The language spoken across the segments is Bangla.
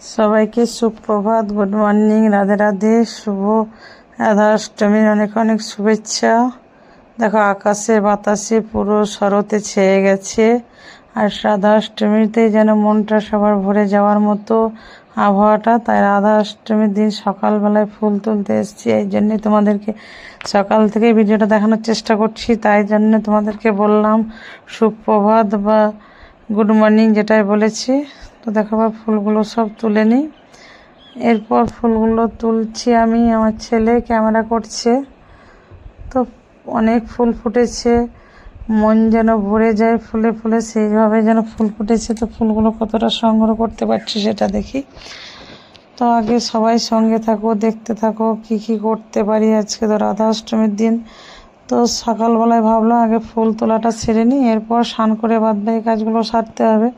সবাইকে সুপ্রভাত, গুড মর্নিং, রাধে রাধে, শুভ রাধাষ্টমীর অনেক অনেক শুভেচ্ছা। দেখো আকাশে বাতাসে পুরো শরতে ছেয়ে গেছে, আর রাধাষ্টমীতেই যেন মনটা সবার ভরে যাওয়ার মতো আবহাওয়াটা। তাই রাধাষ্টমীর দিন সকালবেলায় ফুল তুলতে এসেছি, এই জন্যে তোমাদেরকে সকাল থেকে ভিডিওটা দেখানোর চেষ্টা করছি। তাই জন্য তোমাদেরকে বললাম সুপ্রভাত বা গুড মর্নিং, যেটাই বলেছি। তো দেখো আবার ফুলগুলো সব তুলে নিই। এরপর ফুলগুলো তুলছি আমি, আমার ছেলে ক্যামেরা করছে। তো অনেক ফুল ফুটেছে, মন যেন ভরে যায় ফুলে ফুলে, সেইভাবে যেন ফুল ফুটেছে। তো ফুলগুলো কতটা সংগ্রহ করতে পারছি সেটা দেখি। তো আগে সবাই সঙ্গে থাকো, দেখতে থাকো কি কি করতে পারি। আজকে তো রাধাষ্টমীর দিন। তো সকালবেলায় ভাবলাম আগে ফুল তোলাটা সেরে নিই, এরপর স্নান করে বাদবাকি কাজগুলো সারতে হবে।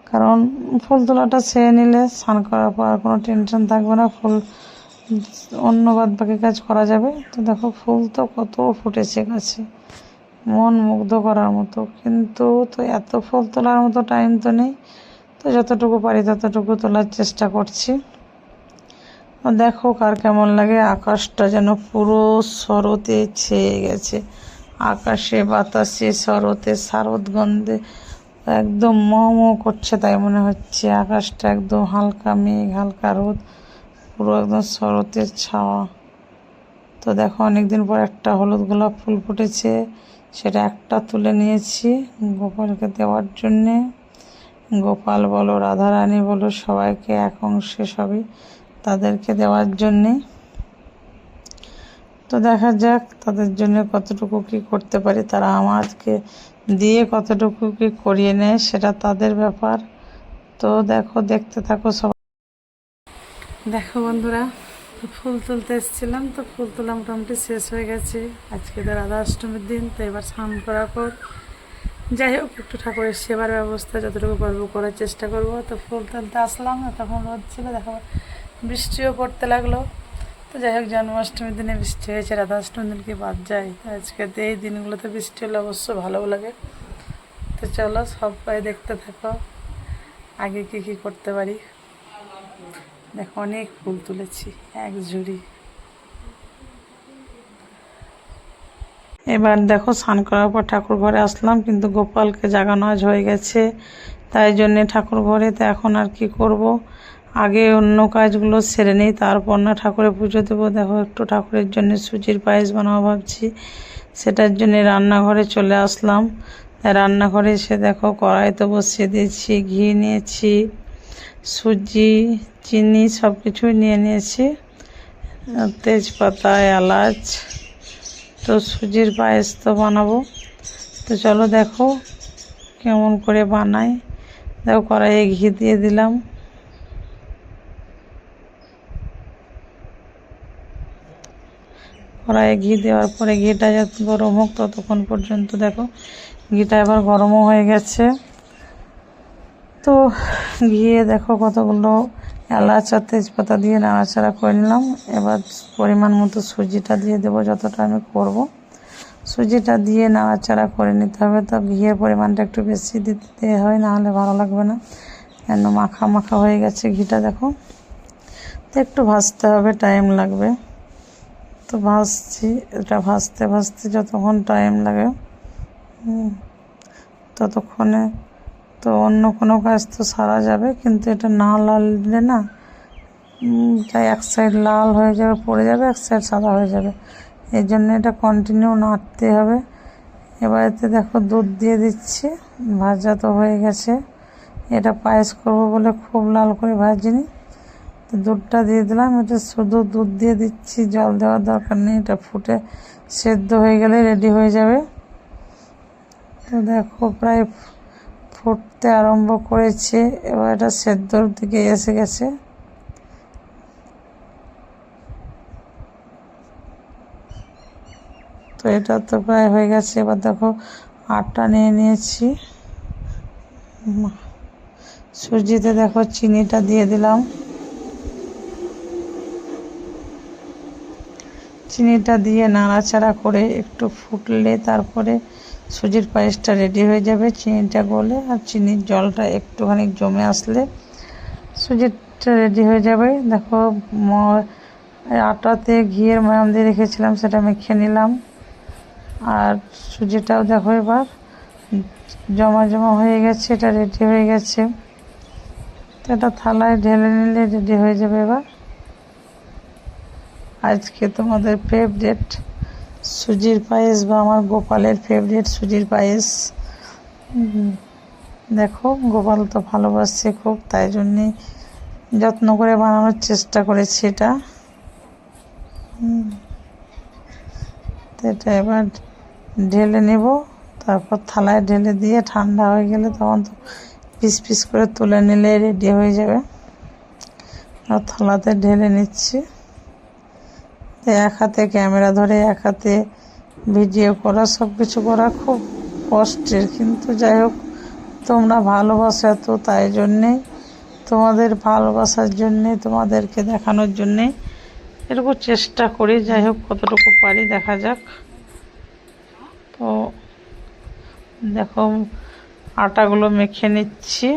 কারণ ফুল তোলাটা সেরে নিলে স্নান করার পর আর কোনো টেনশন থাকবে না, ফুল অন্য বাদবাকি কাজ করা যাবে। তো দেখো ফুল তো কত ফুটেছে গাছে, মন মুগ্ধ করার মতো। কিন্তু তো এত ফুল তোলার মতো টাইম তো নেই, তো যতটুকু পারি ততটুকু তোলার চেষ্টা করছি। দেখো কার কেমন লাগে। আকাশটা যেন পুরো শরতে ছেয়ে গেছে, আকাশে বাতাসে শরতে শারদ গন্ধে একদম মোমো করছে, তাই মনে হচ্ছে। আকাশটা একদম হালকা মেঘ, হালকা রোদ, পুরো একদম শরতের ছাওয়া। তো দেখো অনেকদিন পর একটা হলুদ গোলাপ ফুল ফুটেছে, সেটা একটা তুলে নিয়েছি গোপালকে দেওয়ার জন্যে। গোপাল বলো, রাধারানী বলো, সবাইকে এক অংশে সবই তাদেরকে দেওয়ার জন্যে। তো দেখা যাক তাদের জন্য কতটুকু কি করতে পারি, তারা আমাকে দিয়ে কতটুকু কি করিয়ে নেয় সেটা তাদের ব্যাপার। তো দেখো, দেখতে থাকো সবাই। দেখো বন্ধুরা, ফুল তুলতে এসেছিলাম, তো ফুল তোলা মোটামুটি শেষ হয়ে গেছে। আজকে তো রাধাষ্টমীর দিন, তো এবার স্নান করার পর যাই হোক একটু ঠাকুরের সেবার ব্যবস্থা যতটুকু পারবো করার চেষ্টা করব। তো ফুল তুলতে আসলাম, তখন রোদ ছিল, দেখো বৃষ্টিও পড়তে লাগলো। তো যাই হোক জন্মাষ্টমীর দিনে বৃষ্টি হয়েছে, রাধাষ্টমীর দিন কি বাদ যায়। আজকে এই দিনগুলোতে বৃষ্টি হলে অবশ্য ভালোও লাগে। তো চলো সবাই দেখতে থাকো আগে কি কি করতে পারি। দেখো অনেক ফুল তুলেছি, এক ঝুড়ি। এবার দেখো স্নান করার পর ঠাকুর ঘরে আসলাম, কিন্তু গোপালকে জাগানো আজ হয়ে গেছে, তাই জন্যে ঠাকুর ঘরে। তো এখন আর কি করব, আগে অন্য কাজগুলো সেরে নিই, তারপর না ঠাকুরের পুজো দেবো। দেখো একটু ঠাকুরের জন্য সুজির পায়েস বানাবো ভাবছি, সেটার জন্য রান্নাঘরে চলে আসলাম। রান্নাঘরে এসে দেখো কড়াইতে বসিয়ে দিয়েছি, ঘি নিয়েছি, সুজি, চিনি সব কিছুই নিয়ে নিয়েছি, তেজপাতা, এলাচ। তো সুজির পায়েস তো বানাবো। তো চলো দেখো কেমন করে বানাই। দেখো কড়াইয়ে ঘি দিয়ে দিলাম, কড়াইয়ে ঘি দেওয়ার পরে ঘিটা যত গরম হোক ততক্ষণ পর্যন্ত। দেখো ঘিটা এবার গরমও হয়ে গেছে। তো ঘিয়ে দেখো কতগুলো এলাচ আর তেজপাতা দিয়ে নাড়াচাড়া করে নিলাম। এবার পরিমাণ মতো সুজিটা দিয়ে দেবো, যতটা আমি করব। সুজিটা দিয়ে নাড়াচাড়া করে নিতে হবে। তো ঘিয়ের পরিমাণটা একটু বেশি দিতে হয়, নাহলে ভালো লাগবে না, কেন মাখা মাখা হয়ে গেছে ঘিটা। দেখো তো একটু ভাজতে হবে, টাইম লাগবে। তো ভাজছি, এটা ভাজতে ভাজতে যতক্ষণ টাইম লাগে ততক্ষণে তো অন্য কোনো কাজ তো সারা যাবে, কিন্তু এটা না লাল দিলে না, তাই এক সাইড লাল হয়ে যাবে, পড়ে যাবে, এক সাইড সাদা হয়ে যাবে। এই জন্য এটা কন্টিনিউ নাড়তে হবে। এবার এতে দেখো দুধ দিয়ে দিচ্ছি, ভাজা তো হয়ে গেছে। এটা পায়েস করবো বলে খুব লাল করে ভাজিনি, তো দুধটা দিয়ে দিলাম। এটা শুধু দুধ দিয়ে দিচ্ছি, জল দেওয়ার দরকার নেই, এটা ফুটে সেদ্ধ হয়ে গেলে রেডি হয়ে যাবে। তো দেখো প্রায় ফুটতে আরম্ভ করেছে, এবার এটা সেদ্ধর দিকে এসে গেছে। তো এটা তো প্রায় হয়ে গেছে। এবার দেখো আটা নিয়ে নিয়েছি, সুজিতে দেখো চিনিটা দিয়ে দিলাম। চিনিটা দিয়ে নাড়াচাড়া করে একটু ফুটলে তারপরে সুজির পায়েসটা রেডি হয়ে যাবে। চিনিটা গলে আর চিনির জলটা একটুখানি জমে আসলে সুজিটা রেডি হয়ে যাবে। দেখো আটাতে ঘিয়ের ময়াম দিয়ে রেখেছিলাম, সেটা মেখে নিলাম। আর সুজিটাও দেখো এবার জমা জমা হয়ে গেছে, এটা রেডি হয়ে গেছে। তো এটা থালায় ঢেলে নিলে রেডি হয়ে যাবে। এবার আজকে তোমাদের ফেভারিট সুজির পায়েস, বা আমার গোপালের ফেভারিট সুজির পায়েস। দেখো গোপাল তো ভালোবাসছে খুব, তাই জন্যে যত্ন করে বানানোর চেষ্টা করেছি এটা। এটা এবার ঢেলে নেব, তারপর থালায় ঢেলে দিয়ে ঠান্ডা হয়ে গেলে তখন তো পিস পিস করে তুলে নিলে রেডি হয়ে যাবে। আর থালাতে ঢেলে নিচ্ছি। তো এক হাতে ক্যামেরা ধরে এক হাতে ভিডিও করা, সব কিছু করা খুব কষ্টের, কিন্তু যাই হোক তোমরা ভালোবাসো এত, তাই জন্যে তোমাদের ভালোবাসার জন্যে, তোমাদেরকে দেখানোর জন্যে এরকম চেষ্টা করি। যাই হোক কতটুকু পারি দেখা যাক। তো দেখো আটাগুলো মেখে নিচ্ছি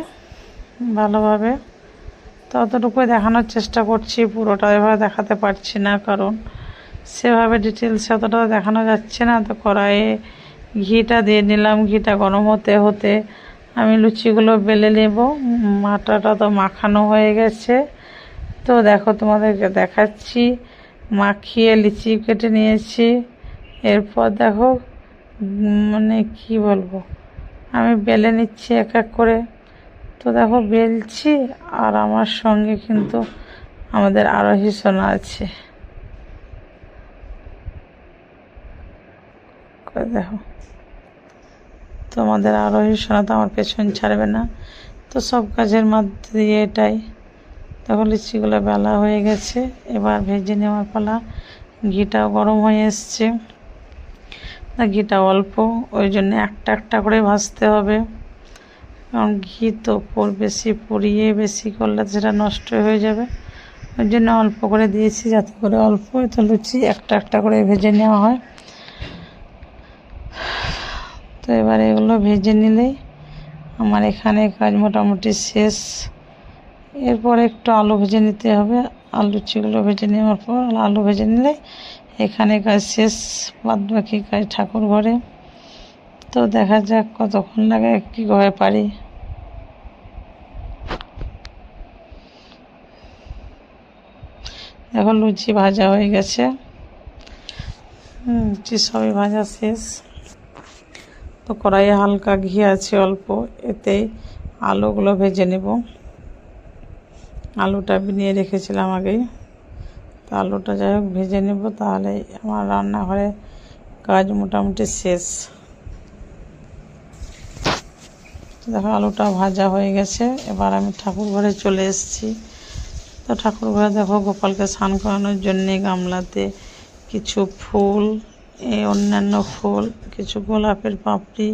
ভালোভাবে, ততটুকুই দেখানোর চেষ্টা করছি, পুরোটা এভাবে দেখাতে পারছি না, কারণ সেভাবে ডিটেলসে অতটা দেখানো যাচ্ছে না। তো কড়াইয়ে ঘিটা দিয়ে নিলাম, ঘিটা গরম হতে হতে আমি লুচিগুলো বেলে নেব। আটাটা তো মাখানো হয়ে গেছে, তো দেখো তোমাদেরকে দেখাচ্ছি। মাখিয়ে লিচি কেটে নিয়েছি। এরপর দেখো মানে কি বলবো, আমি বেলে নিচ্ছি এক এক করে। তো দেখো বেলছি, আর আমার সঙ্গে কিন্তু আমাদের আরোহী সোনা আছে। দেখো তোমাদের আরোহী সোনা তো আমার পেছন ছাড়বে না, তো সব কাজের মধ্যে দিয়ে এটাই। দেখো লিচিগুলো বেলা হয়ে গেছে, এবার ভেজে নেওয়ার পালা। ঘিটাও গরম হয়ে এসছে, ঘিটা অল্প, ওই জন্য একটা একটা করে ভাজতে হবে, কারণ ঘি তো বেশি পুড়িয়ে বেশি করলে সেটা নষ্ট হয়ে যাবে। ওই জন্য অল্প করে দিয়েছি, যাতে করে অল্প তো লুচি একটা একটা করে ভেজে নেওয়া হয়। তো এবার এগুলো ভেজে নিলেই আমার এখানে কাজ মোটামুটি শেষ। এরপর একটু আলু ভেজে নিতে হবে। লুচিগুলো ভেজে নেওয়ার পর আলু ভেজে নিলে এখানে কাজ শেষ, বাদ বাকি কাজ ঠাকুর ঘরে। তো দেখা যাক কতক্ষণ লাগে, কীভাবে পারি। দেখো লুচি ভাজা হয়ে গেছে, লুচি সবই ভাজা শেষ। তো কড়াইয়ে হালকা ঘি আছে অল্প, এতেই আলুগুলো ভেজে নেব। আলুটা নিয়ে রেখেছিলাম আগেই, তো আলুটা যাই হোক ভেজে নেব, তাহলে আমার রান্নাঘরে কাজ মোটামুটি শেষ। দেখো আলুটা ভাজা হয়ে গেছে, এবার আমি ঠাকুর ঘরে চলে এসেছি। তো ঠাকুর ঘরে দেখো গোপালকে স্নান করানোর জন্যে গামলাতে কিছু ফুল, অন্যান্য ফুল, কিছু গোলাপের পাপড়ি,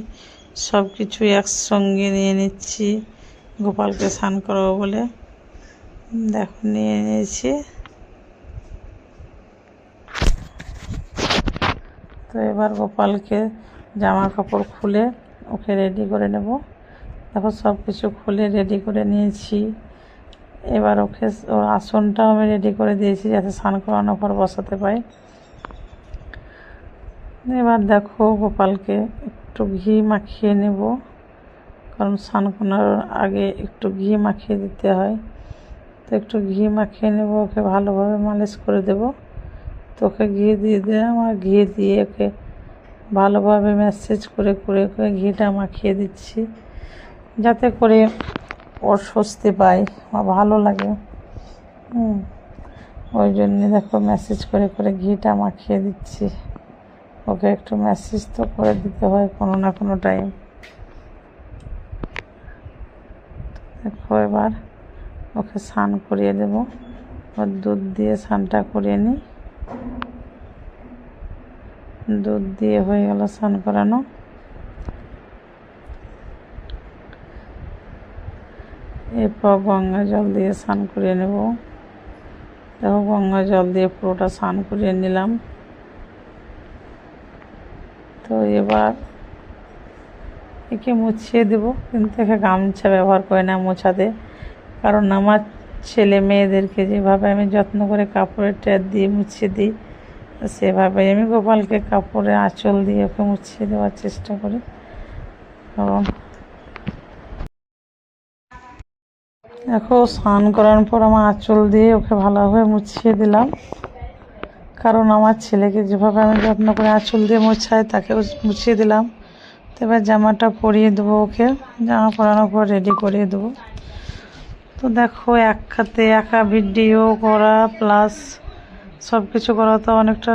সব কিছু একসঙ্গে নিয়ে নিচ্ছি গোপালকে স্নান করাবো বলে। দেখো নিয়ে নিয়েছি। তো এবার গোপালকে জামা কাপড় খুলে ওকে রেডি করে নেব। দেখো সব কিছু খুলে রেডি করে নিয়েছি। এবার ওকে ওর আসনটাও আমি রেডি করে দিয়েছি, যাতে স্নান করানোর পর বসাতে পাই। এবার দেখো গোপালকে একটু ঘি মাখিয়ে নেব, কারণ স্নান করানোর আগে একটু ঘি মাখিয়ে দিতে হয়। তো একটু ঘি মাখিয়ে নেব, ওকে ভালোভাবে মালিশ করে দেব। তো ওকে ঘি দিয়ে দিলাম, আর ঘি দিয়ে ওকে ভালোভাবে ম্যাসেজ করে করে করে ঘিটা মাখিয়ে দিচ্ছি, যাতে করে ওর স্বস্তি পায় বা ভালো লাগে। ওই জন্যে দেখো ম্যাসেজ করে করে ঘিটা মাখিয়ে দিচ্ছি। ওকে একটু ম্যাসেজ তো করে দিতে হয় কোনো না কোনো টাইম। দেখো এবার ওকে স্নান করিয়ে দেবো, ওর দুধ দিয়ে স্নানটা করিয়ে নিই। দুধ দিয়ে হয়ে গেল স্নান করানো। এরপর গঙ্গা জল দিয়ে স্নান করিয়ে নেব। দেখো গঙ্গা জল দিয়ে পুরোটা স্নান করিয়ে নিলাম। তো এবার একে মুছিয়ে দেব, কিন্তু একে গামছা ব্যবহার করে না মোছাতে, কারণ আমার ছেলে মেয়েদেরকে যেভাবে আমি যত্ন করে কাপড়ের ট্যাপ দিয়ে মুছিয়ে দিই, সেভাবে আমি গোপালকে কাপড়ে আঁচল দিয়ে ওকে মুছিয়ে দেওয়ার চেষ্টা করি। কারণ দেখো স্নান করার পর আমার আঁচল দিয়ে ওকে ভালোভাবে মুছিয়ে দিলাম, কারণ আমার ছেলেকে যেভাবে আমি যত্ন করে আঁচল দিয়ে মোছাই তাকেও মুছিয়ে দিলাম। তো এবার জামাটা পরিয়ে দেবো ওকে, জামা পরানোর পর রেডি করিয়ে দেবো। তো দেখো এক হাতে একা ভিডিও করা প্লাস সব কিছু করা তো অনেকটা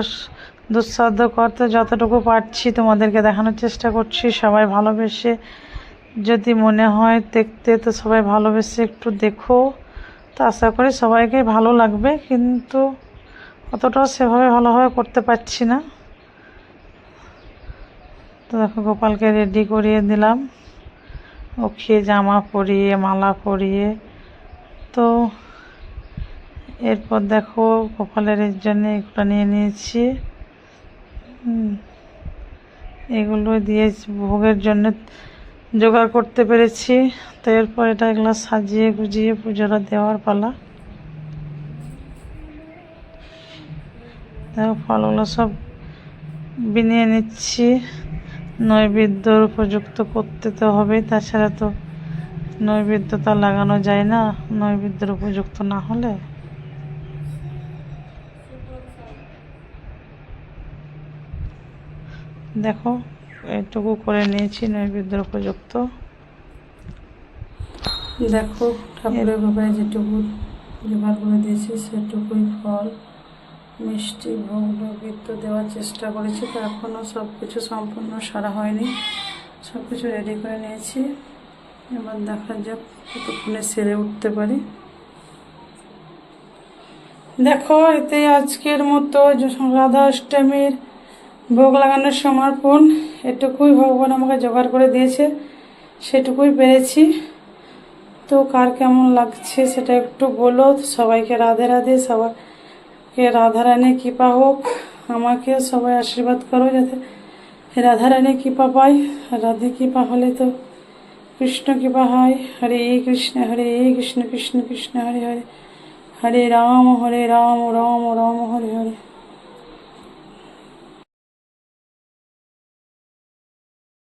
দুঃসাধ্য করতে, যতটুকু পারছি তোমাদেরকে দেখানোর চেষ্টা করছি। সবাই ভালোবেসে যদি মনে হয় দেখতে, তো সবাই ভালোবেসে একটু দেখো, তো আশা করি সবাইকে ভালো লাগবে, কিন্তু অতটাও সেভাবে ভালোভাবে করতে পারছি না। তো দেখো গোপালকে রেডি করিয়ে দিলাম, ওকে জামা পরিয়ে মালা পরিয়ে। তো এরপর দেখো গোপালের জন্য এগুলো নিয়ে নিয়েছি, এগুলো দিয়ে ভোগের জন্য জোগাড় করতে পেরেছি। তো এরপর এগুলো সাজিয়ে গুজিয়ে পুজোটা দেওয়ার পালা। দেখো ফলগুলো সব বিনিয়ে নিচ্ছি, নৈবেদ্যর উপযুক্ত করতে তো হবেই, তাছাড়া তো নৈবেদ্য তো লাগানো যায় না নৈবেদ্যের উপযুক্ত না হলে। দেখো এইটুকু করে নিয়েছি নৈবেদ্যের উপযুক্ত। দেখো ঠাকুরের ব্যাপারে যেটুকু জোগাড় করে দিয়েছি সেটুকুই ফল মিষ্টি ভোগ নৈবেদ্য দেওয়ার চেষ্টা করেছি। তো এখনও সব কিছু সম্পূর্ণ সারা হয়নি, সব কিছু রেডি করে নিয়েছি। এবার দেখা যাক কতক্ষণে সেরে উঠতে পারি। দেখো এতে আজকের মতো রাধা অষ্টমীর ভোগ লাগানোর সমর্পণ এটুকুই ভগবান আমাকে জোগাড় করে দিয়েছে, সেটুকুই পেরেছি। তো কার কেমন লাগছে সেটা একটু বলো। সবাইকে রাধে রাধে, সবাইকে রাধারানী কৃপা হোক, আমাকে সবাই আশীর্বাদ করো যাতে রাধারানী কৃপা পাই। রাধে কৃপা হলে তো কৃষ্ণ কৃপা হয়। হরে কৃষ্ণ কৃষ্ণ কৃষ্ণ হরে হরে, হরে রাম রাম রাম হরে হরে।